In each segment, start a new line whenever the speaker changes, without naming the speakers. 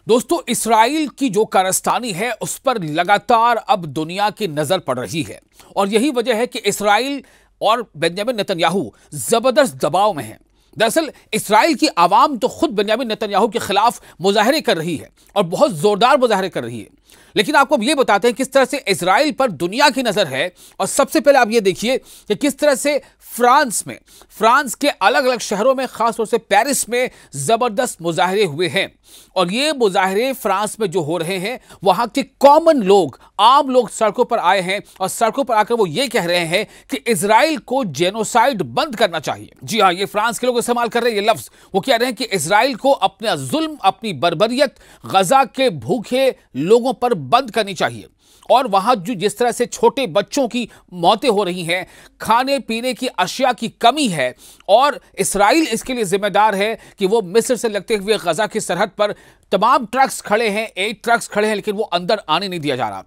दोस्तों, इस्राइल की जो कारस्तानी है उस पर लगातार अब दुनिया की नजर पड़ रही है और यही वजह है कि इस्राइल और बेंजामिन नेतन्याहू जबरदस्त दबाव में हैं। दरअसल इस्राइल की आवाम तो खुद बेंजामिन नेतन्याहू के खिलाफ मुजाहरे कर रही है और बहुत जोरदार मुजाहरे कर रही है, लेकिन आपको अब ये बताते हैं किस तरह से इजराइल पर दुनिया की नजर है। और सबसे पहले आप ये देखिए कि किस तरह से फ्रांस के अलग अलग शहरों में, खासतौर से पेरिस में जबरदस्त मुजाहरे हुए हैं। और ये मुजाहरे फ्रांस में जो हो रहे हैं, वहां के कॉमन लोग, आम लोग सड़कों पर आए हैं और सड़कों पर आकर वो ये कह रहे हैं कि इजराइल को जेनोसाइड बंद करना चाहिए। जी हाँ, ये फ्रांस के लोग इस्तेमाल कर रहे हैं ये लफ्ज। वो कह रहे हैं कि इजराइल को अपना जुल्म, अपनी बर्बरियत गजा के भूखे लोगों पर बंद करनी चाहिए। और वहां जो जिस तरह से छोटे बच्चों की मौतें हो रही हैं, खाने पीने की अशिया की कमी है, और इस्राइल इसके लिए जिम्मेदार है कि वो मिस्र से लगते हुए गजा की सरहद पर तमाम ट्रक्स खड़े हैं, 8 ट्रक्स खड़े हैं, लेकिन वो अंदर आने नहीं दिया जा रहा।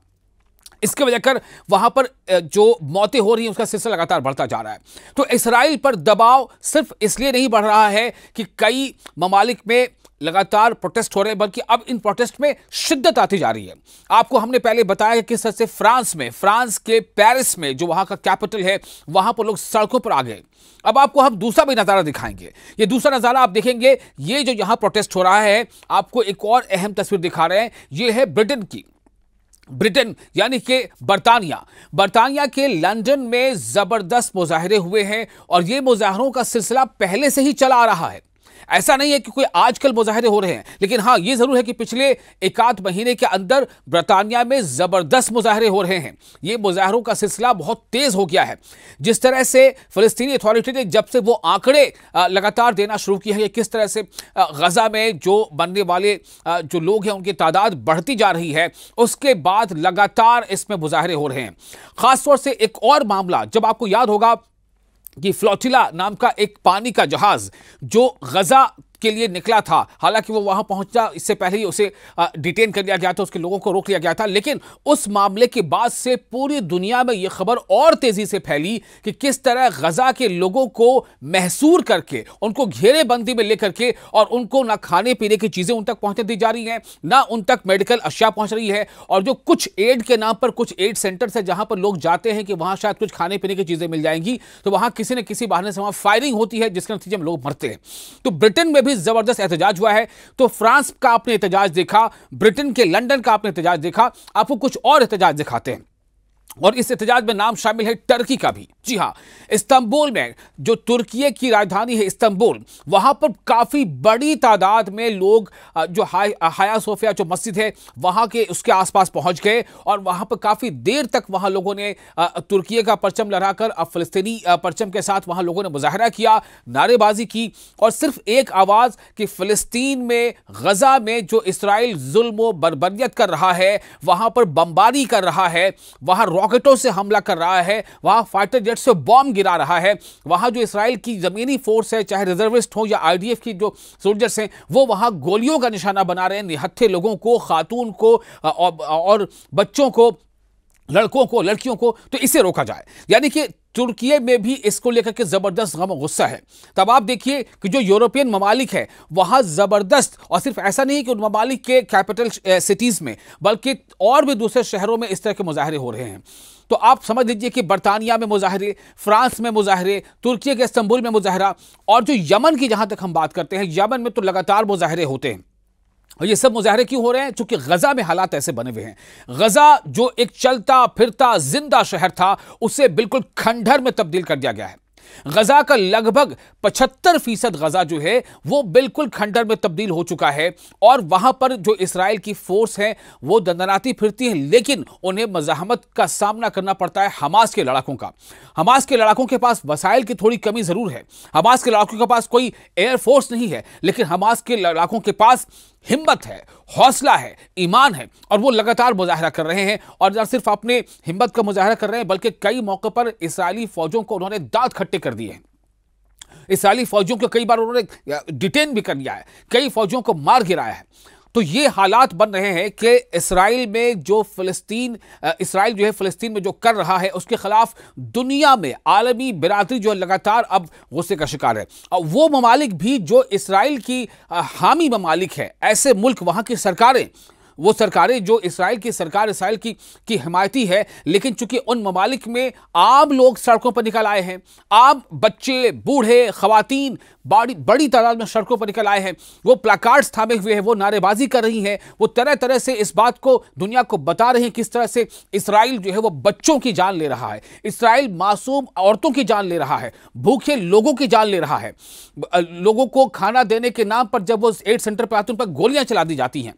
इसके वजह कर वहां पर जो मौतें हो रही हैं उसका सिलसिला लगातार बढ़ता जा रहा है। तो इस्राइल पर दबाव सिर्फ इसलिए नहीं बढ़ रहा है कि कई ममालिक में लगातार प्रोटेस्ट हो रहे हैं, बल्कि अब इन प्रोटेस्ट में शिद्दत आती जा रही है। आपको हमने पहले बताया कि किस तरह से फ्रांस के पेरिस में, जो वहां का कैपिटल है, वहां पर लोग सड़कों पर आ गए। अब आपको हम दूसरा भी नजारा दिखाएंगे। ये दूसरा नजारा आप देखेंगे, ये जो यहां प्रोटेस्ट हो रहा है, आपको एक और अहम तस्वीर दिखा रहे हैं। ये है ब्रिटेन की। ब्रिटेन यानी कि बर्तानिया के लंदन में जबरदस्त मुजाहरे हुए हैं और ये मुजाहरों का सिलसिला पहले से ही चला आ रहा है। ऐसा नहीं है कि कोई आजकल मुजाहरे हो रहे हैं, लेकिन हां, ये जरूर है कि पिछले एकाध महीने के अंदर बर्तानिया में जबरदस्त मुजाहरे हो रहे हैं। ये मुजाहरों का सिलसिला बहुत तेज हो गया है। जिस तरह से फिलिस्तीनी अथॉरिटी ने जब से वो आंकड़े लगातार देना शुरू किए हैं, किस तरह से गजा में जो बनने वाले जो लोग हैं उनकी तादाद बढ़ती जा रही है, उसके बाद लगातार इसमें मुजाहरे हो रहे हैं। खासतौर से एक और मामला, जब आपको याद होगा कि फ्लोटिला नाम का एक पानी का जहाज जो गजा के लिए निकला था, हालांकि वो वहां पहुंचा इससे पहले ही उसे डिटेन कर लिया गया था, उसके लोगों को रोक लिया गया था, लेकिन उस मामले के बाद से पूरी दुनिया में यह खबर और तेजी से फैली कि किस तरह गजा के लोगों को महसूर करके, उनको घेरेबंदी में लेकर के, और उनको ना खाने पीने की चीजें उन तक पहुंच दी जा रही हैं, ना उन तक मेडिकल अशिया पहुंच रही है। और जो कुछ एड के नाम पर कुछ एड सेंटर्स है जहां पर लोग जाते हैं कि वहां शायद कुछ खाने पीने की चीजें मिल जाएंगी, तो वहां किसी न किसी बहाने से वहां फायरिंग होती है, जिसके नतीजे में लोग मरते हैं। तो ब्रिटेन में भी जबरदस्त एहतजाज हुआ है। तो फ्रांस का आपने एहतजाज देखा, ब्रिटेन के लंदन का आपने एहतजाज देखा, आपको कुछ और एहतजाज दिखाते हैं। और इस एहतजाज में नाम शामिल है टर्की का भी। जी हां, इस्तांबुल में, जो तुर्की की राजधानी है इस्तांबुल, वहां पर काफी बड़ी तादाद में लोग जो हाया सोफिया जो मस्जिद है वहां के उसके आसपास पहुंच गए और वहां पर काफी देर तक वहां लोगों ने तुर्की का परचम लहराकर अब फिलिस्तीनी परचम के साथ वहां लोगों ने मुजाहरा किया, नारेबाजी की, और सिर्फ एक आवाज कि फिलिस्तीन में, गजा में जो इस्राइल जुल्म बर्बरियत कर रहा है, वहां पर बमबारी कर रहा है, वहां रॉकेटों से हमला कर रहा है, वहां फाइटर जेट से बॉम्ब गिरा रहा है, वहां जो इस्राइल की जमीनी फोर्स है, चाहे रिजर्विस्ट हो या आईडीएफ की जो सोल्जर्स हैं, वो वहां गोलियों का निशाना बना रहे हैं निहत्थे लोगों को, खातून को और बच्चों को, लड़कों को, लड़कियों को। तो इसे रोका जाए। यानी कि तुर्की में भी इसको लेकर के जबरदस्त गम और गुस्सा है। तब आप देखिए कि जो यूरोपियन ममालिक है वहां जबरदस्त, और सिर्फ ऐसा नहीं कि उन ममालिक के कैपिटल सिटीज में, बल्कि और भी दूसरे शहरों में इस तरह के मुजाहरे हो रहे हैं। तो आप समझ लीजिए कि बर्तानिया में मुजाहरे, फ्रांस में मुजाहरे, तुर्की के इस्तांबुल में मुजाहरा, और जो यमन की जहां तक हम बात करते हैं, यमन में तो लगातार मुजाहरे होते हैं। और ये सब मुजाहरे क्यों हो रहे हैं? क्योंकि गजा में हालात ऐसे बने हुए हैं। गजा जो एक चलता फिरता जिंदा शहर था, उसे बिल्कुल खंडहर में तब्दील कर दिया गया है। गजा का लगभग 75% गजा जो है वो बिल्कुल खंडहर में तब्दील हो चुका है, और वहां पर जो इस्राइल की फोर्स है वो दंदनाती फिरती है, लेकिन उन्हें मज़ाहमत का सामना करना पड़ता है हमास के लड़ाकों का। हमास के लड़ाकों के पास वसाइल की थोड़ी कमी जरूर है, हमास के लड़ाकों के पास कोई एयरफोर्स नहीं है, लेकिन हमास के लड़ाकों के पास हिम्मत है, हौसला है, ईमान है, और वो लगातार मुजाहरा कर रहे हैं। और न सिर्फ अपने हिम्मत का मुजाहरा कर रहे हैं, बल्कि कई मौके पर इस्राएली फौजों को उन्होंने दांत खट्टे कर दिए हैं। इस्राएली फौजियों को कई बार उन्होंने डिटेन भी कर लिया है, कई फौजियों को मार गिराया है। तो ये हालात बन रहे हैं कि इसराइल जो है फिलिस्तीन में जो कर रहा है उसके खिलाफ दुनिया में आलमी बिरादरी जो लगातार अब गुस्से का शिकार है। और वो ममालिक भी जो इसराइल की हामी ममालिक है, ऐसे मुल्क, वहां की सरकारें, वो सरकारें जो इसराइल की हिमायती है, लेकिन चूंकि उन ममालिक में आम लोग सड़कों पर निकल आए हैं, आम बच्चे, बूढ़े, खवातीन बड़ी तादाद में सड़कों पर निकल आए हैं, वो प्लाकार्ड्स थामे हुए हैं, वो नारेबाजी कर रही हैं, वो तरह तरह से इस बात को दुनिया को बता रहे हैं किस तरह से इसराइल जो है वो बच्चों की जान ले रहा है, इसराइल मासूम औरतों की जान ले रहा है, भूखे लोगों की जान ले रहा है। लोगों को खाना देने के नाम पर जब वो एड सेंटर पर आते हैं उन पर गोलियां चला दी जाती हैं।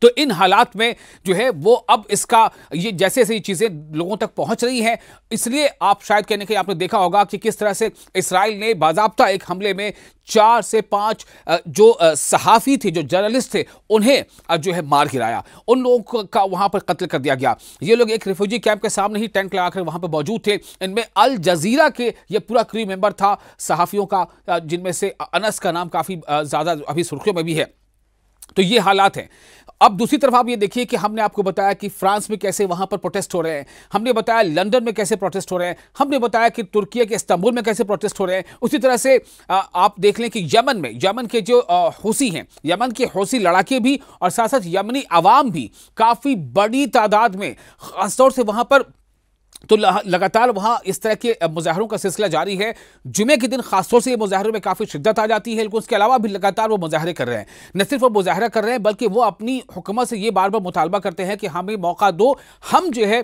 तो इन हालात में जो है वो अब इसका ये जैसे जैसे चीजें लोगों तक पहुंच रही हैं, इसलिए आप शायद कहने के आपने देखा होगा कि किस तरह से इसराइल ने बाज़ाब्ता एक हमले में 4 से 5 जो सहाफ़ी थे, जो जर्नलिस्ट थे, उन्हें जो है मार गिराया, उन लोगों का वहां पर कत्ल कर दिया गया। ये लोग एक रिफ्यूजी कैंप के सामने ही टेंट लगाकर वहां पर मौजूद थे। इनमें अल जजीरा के ये पूरा क्रू मेंबर था सहाफ़ियों का, जिनमें से अनस का नाम काफ़ी ज़्यादा अभी सुर्खियों में भी है। तो ये हालात हैं। अब दूसरी तरफ आप ये देखिए कि हमने आपको बताया कि फ्रांस में कैसे वहां पर प्रोटेस्ट हो रहे हैं, हमने बताया लंदन में कैसे प्रोटेस्ट हो रहे हैं, हमने बताया कि तुर्की के इस्तांबुल में कैसे प्रोटेस्ट हो रहे हैं। उसी तरह से आप देख लें कि यमन के जो हूसी हैं, यमन के हूसी लड़ाके भी और साथ साथ यमनी अवाम भी काफ़ी बड़ी तादाद में, खासतौर से वहां पर तो लगातार वहां इस तरह के मुजाहरों का सिलसिला जारी है। जुमे के दिन खासतौर से ये मुजाहरों में काफ़ी शिद्दत आ जाती है, लेकिन उसके अलावा भी लगातार वो मुजाहरे कर रहे हैं। न सिर्फ वो मुजाहरा कर रहे हैं बल्कि वो अपनी हुकूमत से ये बार बार मुतालबा करते हैं कि हमें मौका दो, हम जो है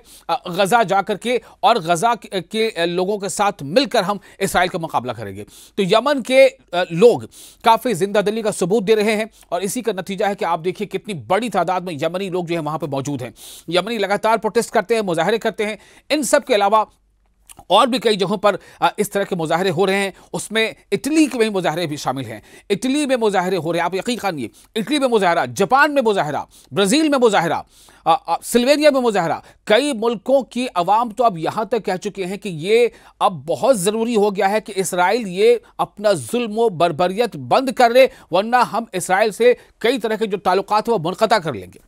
गजा जा करके और गजा के लोगों के साथ मिलकर हम इसराइल का मुकाबला करेंगे। तो यमन के लोग काफ़ी जिंदा दिली का सबूत दे रहे हैं और इसी का नतीजा है कि आप देखिए कितनी बड़ी तादाद में यमनी लोग जो है वहां पर मौजूद हैं। यमनी लगातार प्रोटेस्ट करते हैं, मुजाहरे करते हैं। इन सब के अलावा और भी कई जगहों पर इस तरह के मुजाहरे हो रहे हैं, उसमें इटली के भी मुजाहरे भी शामिल हैं। इटली में मुजाहरे हो रहे हैं, आप यकीन मानिए, इटली में मुजाहरा, जापान में मुजाहरा, ब्राजील में मुजाहरा, स्लोवेनिया में मुजाहरा। कई मुल्कों की अवाम तो अब यहां तक कह चुके हैं कि ये अब बहुत जरूरी हो गया है कि इसराइल ये अपना जुल्म व बर्बरियत बंद कर ले, वरना हम इसराइल से कई तरह के जो ताल्लुकात वो मुनक़ता कर लेंगे।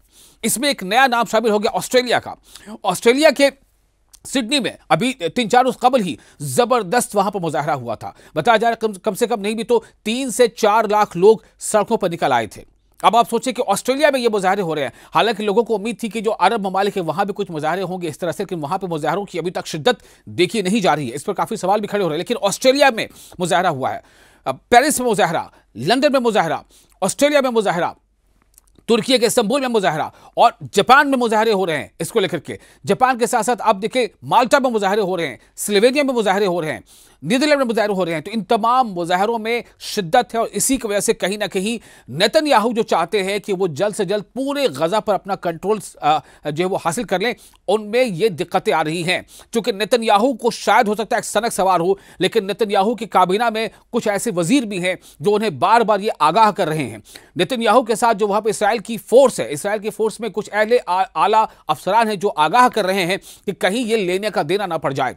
इसमें एक नया नाम शामिल हो गया ऑस्ट्रेलिया का। ऑस्ट्रेलिया के सिडनी में अभी 3-4 रोज कबल ही जबरदस्त वहां पर मुजाहरा हुआ था। बताया जा रहा है कम से कम नहीं भी तो 3 से 4 लाख लोग सड़कों पर निकल आए थे। अब आप सोचिए कि ऑस्ट्रेलिया में ये मुजाहरे हो रहे हैं। हालांकि लोगों को उम्मीद थी कि जो अरब ममालिक है वहां भी कुछ मुजाहरे होंगे इस तरह से, लेकिन वहां पर मुजाहरों की अभी तक शिद्दत देखी नहीं जा रही है। इस पर काफी सवाल भी खड़े हो रहे हैं। लेकिन ऑस्ट्रेलिया में मुजाहरा हुआ है, पेरिस में मुजाहरा, लंदन में मुजाहरा, ऑस्ट्रेलिया में मुजाहरा, तुर्की के इस्तांबुल में मुजाहरा और जापान में मुजाहरे हो रहे हैं इसको लेकर के। जापान के साथ साथ आप देखिए माल्टा में मुजाहरे हो रहे हैं, स्लोवेनिया में मुजाहरे हो रहे हैं, नीदरलैंड में मुजाहरे हो रहे हैं। तो इन तमाम मुजाहरों में शिद्दत है और इसी की वजह से कहीं ना कहीं नेतन्याहू जो चाहते हैं कि वो जल्द से जल्द पूरे गजा पर अपना कंट्रोल जो है वो हासिल कर लें, उनमें ये दिक्कतें आ रही हैं। क्योंकि नेतन्याहू को शायद हो सकता है एक सनक सवार हो, लेकिन नेतन्याहू की काबीना में कुछ ऐसे वजीर भी हैं जो उन्हें बार बार ये आगाह कर रहे हैं। नेतन्याहू के साथ जो वहां पर इसराइल की फोर्स है, इसराइल की फोर्स में कुछ अहले आला अफसरान हैं जो आगाह कर रहे हैं कि कहीं ये लेने का देना ना पड़ जाए।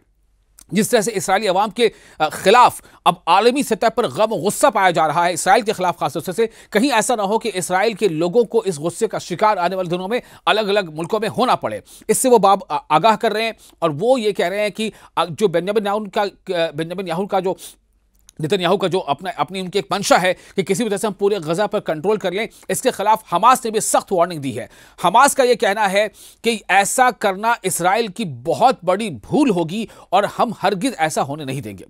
जिस तरह से इसराइली अवाम के खिलाफ अब आलमी सतह पर गम गुस्सा पाया जा रहा है, इसराइल के खिलाफ खासतौर से, कहीं ऐसा ना हो कि इसराइल के लोगों को इस गुस्से का शिकार आने वाले दिनों में अलग अलग मुल्कों में होना पड़े। इससे वो बाब आगाह कर रहे हैं और वो ये कह रहे हैं कि जो नेतन्याहू का जो अपनी उनकी एक मंशा है कि किसी भी तरह से हम पूरे गजा पर कंट्रोल कर लें, इसके खिलाफ हमास ने भी सख्त वार्निंग दी है। हमास का यह कहना है कि ऐसा करना इसराइल की बहुत बड़ी भूल होगी और हम हरगिज ऐसा होने नहीं देंगे।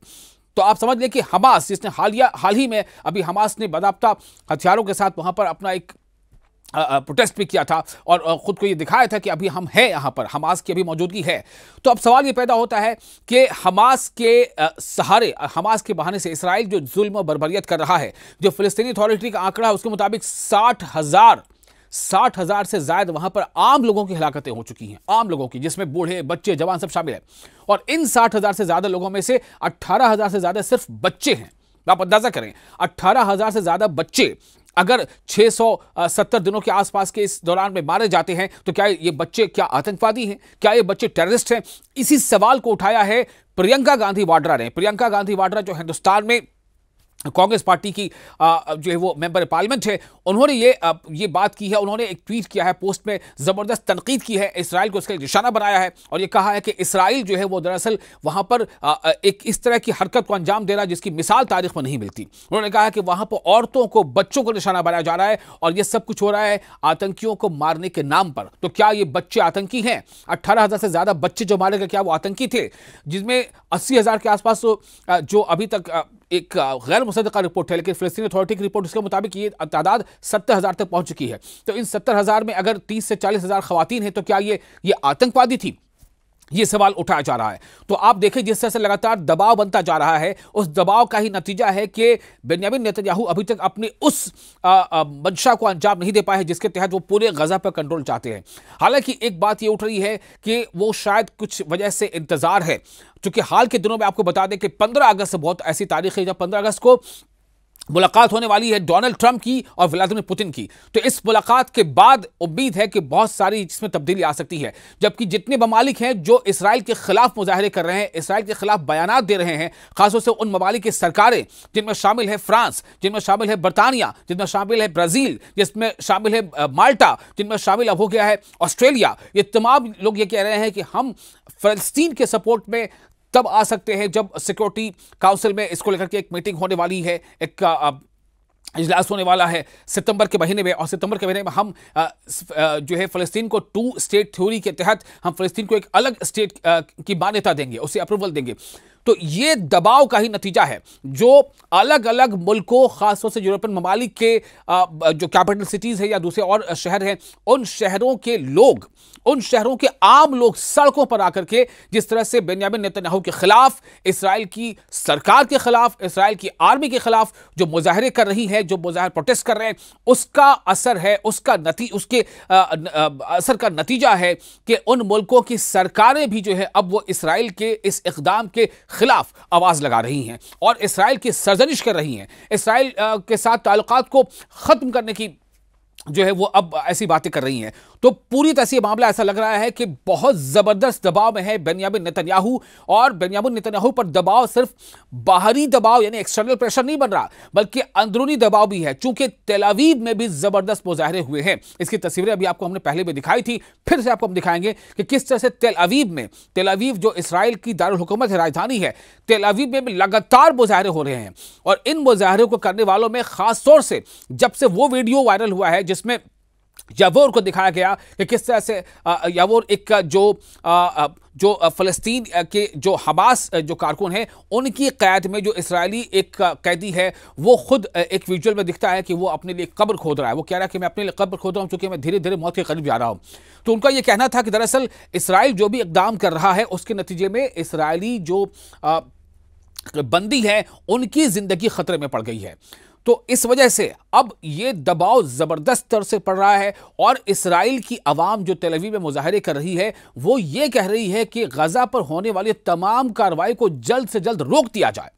तो आप समझ लें कि हमास, जिसने हाल ही में अभी हमास ने बाकायदा हथियारों के साथ वहां पर अपना एक प्रोटेस्ट भी किया था और खुद को ये दिखाया था कि अभी हम हैं यहां पर, हमास की अभी मौजूदगी है। तो अब सवाल ये पैदा होता है कि हमास के सहारे, हमास के बहाने से इसराइल जो जुल्म और बर्बरियत कर रहा है, जो फिलिस्तीनी अथॉरिटी का आंकड़ा है उसके मुताबिक 60,000 से ज्यादा वहां पर आम लोगों की हलाकतें हो चुकी हैं, आम लोगों की, जिसमें बूढ़े, बच्चे, जवान सब शामिल हैं। और इन 60,000 से ज्यादा लोगों में से 18,000 से ज्यादा सिर्फ बच्चे हैं। आप अंदाजा करें, 18,000 से ज्यादा बच्चे अगर 670 दिनों के आसपास के इस दौरान में मारे जाते हैं तो क्या ये बच्चे क्या आतंकवादी हैं, क्या ये बच्चे टेररिस्ट हैं? इसी सवाल को उठाया है प्रियंका गांधी वाड्रा ने। प्रियंका गांधी वाड्रा जो हिंदुस्तान में कांग्रेस पार्टी की जो है वो मेंबर पार्लियामेंट है, उन्होंने ये बात की है। उन्होंने एक ट्वीट किया है, पोस्ट में जबरदस्त तनकीद की है, इसराइल को इसके निशाना बनाया है और ये कहा है कि इसराइल जो है वो दरअसल वहां पर एक इस तरह की हरकत को अंजाम दे रहा है जिसकी मिसाल तारीख में नहीं मिलती। उन्होंने कहा है कि वहां पर औरतों को, बच्चों को निशाना बनाया जा रहा है और ये सब कुछ हो रहा है आतंकियों को मारने के नाम पर। तो क्या ये बच्चे आतंकी हैं? 18,000 से ज्यादा बच्चे जो मारे गए, क्या वो आतंकी थे? जिसमें 80,000 के आसपास जो अभी तक एक गैर मुसद्दक़ा रिपोर्ट है, लेकिन फिलिस्तीन अथॉरिटी की रिपोर्ट उसके मुताबिक ये तादाद 70,000 तक पहुंच चुकी है। तो इन 70,000 में अगर 30 से 40,000 खवातीन हैं तो क्या ये आतंकवादी थी? ये सवाल उठाया जा रहा है। तो आप देखें जिस तरह से लगातार दबाव बनता जा रहा है, उस दबाव का ही नतीजा है कि बेंयामिन नेतन्याहू अभी तक अपनी उस मंशा को अंजाम नहीं दे पाए हैं जिसके तहत वो पूरे गजा पर कंट्रोल चाहते हैं। हालांकि एक बात ये उठ रही है कि वो शायद कुछ वजह से इंतजार है, क्योंकि हाल के दिनों में आपको बता दें कि 15 अगस्त बहुत ऐसी तारीख है जब 15 अगस्त को मुलाकात होने वाली है डोनाल्ड ट्रंप की और व्लादिमीर पुतिन की। तो इस मुलाकात के बाद उम्मीद है कि बहुत सारी इसमें तब्दीली आ सकती है, जबकि जितने ममालिक हैं जो इसराइल के खिलाफ मुजाहरे कर रहे हैं, इसराइल के खिलाफ बयानात दे रहे हैं, खासतौर से उन ममालिक की सरकारें जिनमें शामिल है फ्रांस, जिनमें शामिल है बरतानिया, जिनमें शामिल है ब्राजील, जिसमें शामिल है माल्टा, जिनमें शामिल अब हो गया है ऑस्ट्रेलिया, ये तमाम लोग ये कह रहे हैं कि हम फलस्तीन के सपोर्ट में तब आ सकते हैं जब सिक्योरिटी काउंसिल में इसको लेकर के एक मीटिंग होने वाली है, एक इजलास होने वाला है सितंबर के महीने में। और सितंबर के महीने में हम जो है फ़लस्तीन को 2 स्टेट थ्योरी के तहत हम फ़लस्तीन को एक अलग स्टेट की मान्यता देंगे, उसे अप्रूवल देंगे। तो ये दबाव का ही नतीजा है जो अलग अलग मुल्कों, खासतौर से यूरोपियन ममालिक के जो कैपिटल सिटीज़ है या दूसरे और शहर हैं, उन शहरों के लोग, उन शहरों के आम लोग सड़कों पर आकर के जिस तरह से बेंयामिन नेतन्याहू के खिलाफ, इसराइल की सरकार के खिलाफ, इसराइल की आर्मी के खिलाफ जो मुजाहरे कर रही है, जो मुजाहरे प्रोटेस्ट कर रहे हैं, उसका असर है, उसके असर का नतीजा है कि उन मुल्कों की सरकारें भी जो है अब वो इसराइल के इस इक़दाम के खिलाफ आवाज लगा रही हैं और इसराइल की सरजनिश कर रही हैं। इसराइल के साथ ताल्लुकात को खत्म करने की जो है वो अब ऐसी बातें कर रही हैं। तो पूरी तरह से मामला ऐसा लग रहा है कि बहुत जबरदस्त दबाव में है बेंयामिन नेतन्याहू, और बेंयामिन नेतन्याहू पर दबाव सिर्फ बाहरी दबाव यानी एक्सटर्नल प्रेशर नहीं बन रहा, बल्कि अंदरूनी दबाव भी है। चूंकि तेल अवीव में भी जबरदस्त मुजाहरे हुए हैं, इसकी तस्वीरें अभी आपको हमने पहले भी दिखाई थी, फिर से आपको हम दिखाएंगे कि किस तरह से तेल अवीव जो इसराइल की दारुल हुकूमत है, राजधानी है, तेल अवीव में भी लगातार मुजाहरे हो रहे हैं। और इन मुजाहरों को करने वालों में खास तौर से जब से वो वीडियो वायरल हुआ है जिसमें यावोर को दिखाया गया कि किस तरह से यावोर एक जो फ़लस्तीन के जो हमास जो कारकुन हैं उनकी क़यादत में जो इस्राएली एक कैदी है, वो खुद एक विजुअल में दिखता है कि वो अपने लिए कब्र खोद रहा है। वो कह रहा है कि मैं अपने लिए कब्र खोद रहा हूँ क्योंकि मैं धीरे धीरे मौत के करीब जा रहा हूँ। तो उनका ये कहना था कि दरअसल इसराइल जो भी इक़दाम कर रहा है उसके नतीजे में इसराइली जो बंदी है उनकी ज़िंदगी ख़तरे में पड़ गई है। तो इस वजह से अब ये दबाव ज़बरदस्त तर से पड़ रहा है और इसराइल की आवाम जो तेल अवीव में मुजाहरे कर रही है वो ये कह रही है कि गजा पर होने वाली तमाम कार्रवाई को जल्द से जल्द रोक दिया जाए।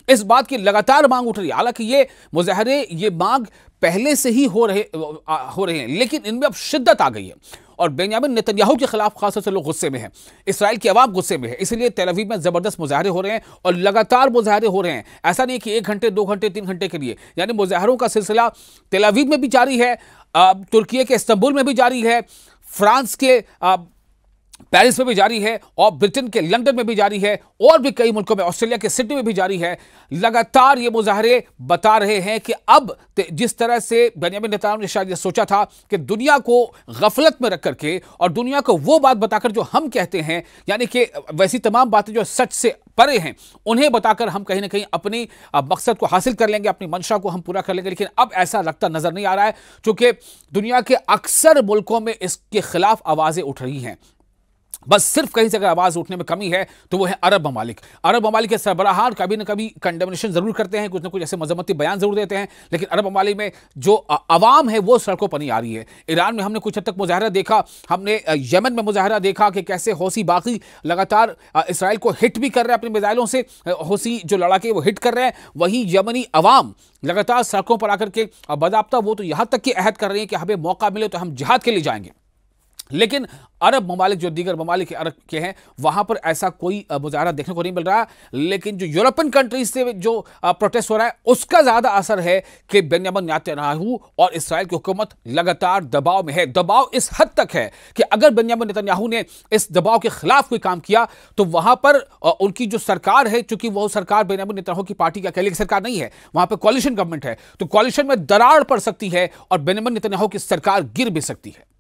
इस बात की लगातार मांग उठ रही है। हालांकि ये मुजाहरे, ये मांग पहले से ही हो रहे हैं, लेकिन इनमें अब शिद्दत आ गई है और बेंयामिन नेतन्याहू के खिलाफ खासतौर से लोग गुस्से में हैं, इसराइल की आवाम गुस्से में है। इसलिए तेल अवीव में जबरदस्त मुजाहरे हो रहे हैं और लगातार मुजाहरे हो रहे हैं। ऐसा नहीं कि 1 घंटे 2 घंटे 3 घंटे के लिए, यानी मुजाहरों का सिलसिला तेल अवीव में भी जारी है, तुर्की के इस्तांबुल में भी जारी है, फ्रांस के पेरिस में भी जारी है और ब्रिटेन के लंदन में भी जारी है और भी कई मुल्कों में, ऑस्ट्रेलिया के सिडनी में भी जारी है। लगातार ये मुजाहरे बता रहे हैं कि अब जिस तरह से बेंयामिन नेतन्याहू ने शायद ये सोचा था कि दुनिया को गफलत में रख करके और दुनिया को वो बात बताकर जो हम कहते हैं, यानी कि वैसी तमाम बातें जो सच से परे हैं, उन्हें बताकर हम कहीं ना कहीं अपनी मकसद को हासिल कर लेंगे, अपनी मंशा को हम पूरा कर लेंगे। लेकिन अब ऐसा लगता नजर नहीं आ रहा है, क्योंकि दुनिया के अक्सर मुल्कों में इसके खिलाफ आवाजें उठ रही हैं। बस सिर्फ कहीं से अगर आवाज उठने में कमी है तो वो है अरब ममालिक। अरब ममालिक के सरबराहान कभी ना कभी कंडेमनेशन जरूर करते हैं, कुछ ना कुछ ऐसे मजम्मती बयान जरूर देते हैं, लेकिन अरब ममालिक में जो अवाम है वो सड़कों पर नहीं आ रही है। ईरान में हमने कुछ हद तक मुजाहरा देखा, हमने यमन में मुजाहरा देखा कि कैसे हौसी बाकी लगातार इसराइल को हिट भी कर रहे हैं अपनी मिसाइलों से, हौसी जो लड़ाके वो हिट कर रहे हैं। वहीं यमनी अवाम लगातार सड़कों पर आकर के बदाब्ता वो तो यहाँ तक कि अहद कर रहे हैं कि हमें मौका मिले तो हम जिहाद के लिए जाएंगे। लेकिन अरब ममालिक, जो दीगर ममालिक अरब के हैं, वहां पर ऐसा कोई मुजाहरा देखने को नहीं मिल रहा। लेकिन जो यूरोपियन कंट्रीज से जो प्रोटेस्ट हो रहा है, उसका ज्यादा असर है कि बेंजामिन नेतन्याहू और इसराइल की हुकूमत लगातार दबाव में है। दबाव इस हद तक है कि अगर बेंजामिन नेतन्याहू ने इस दबाव के खिलाफ कोई काम किया तो वहां पर उनकी जो सरकार है, चूंकि वो सरकार बेंजामिन नेतन्याहू की पार्टी की अकेले की सरकार नहीं है, वहां पर कॉलिशन गवर्नमेंट है, तो कॉलिशन में दरार पड़ सकती है और बेंजामिन नेतन्याहू की सरकार गिर भी सकती है।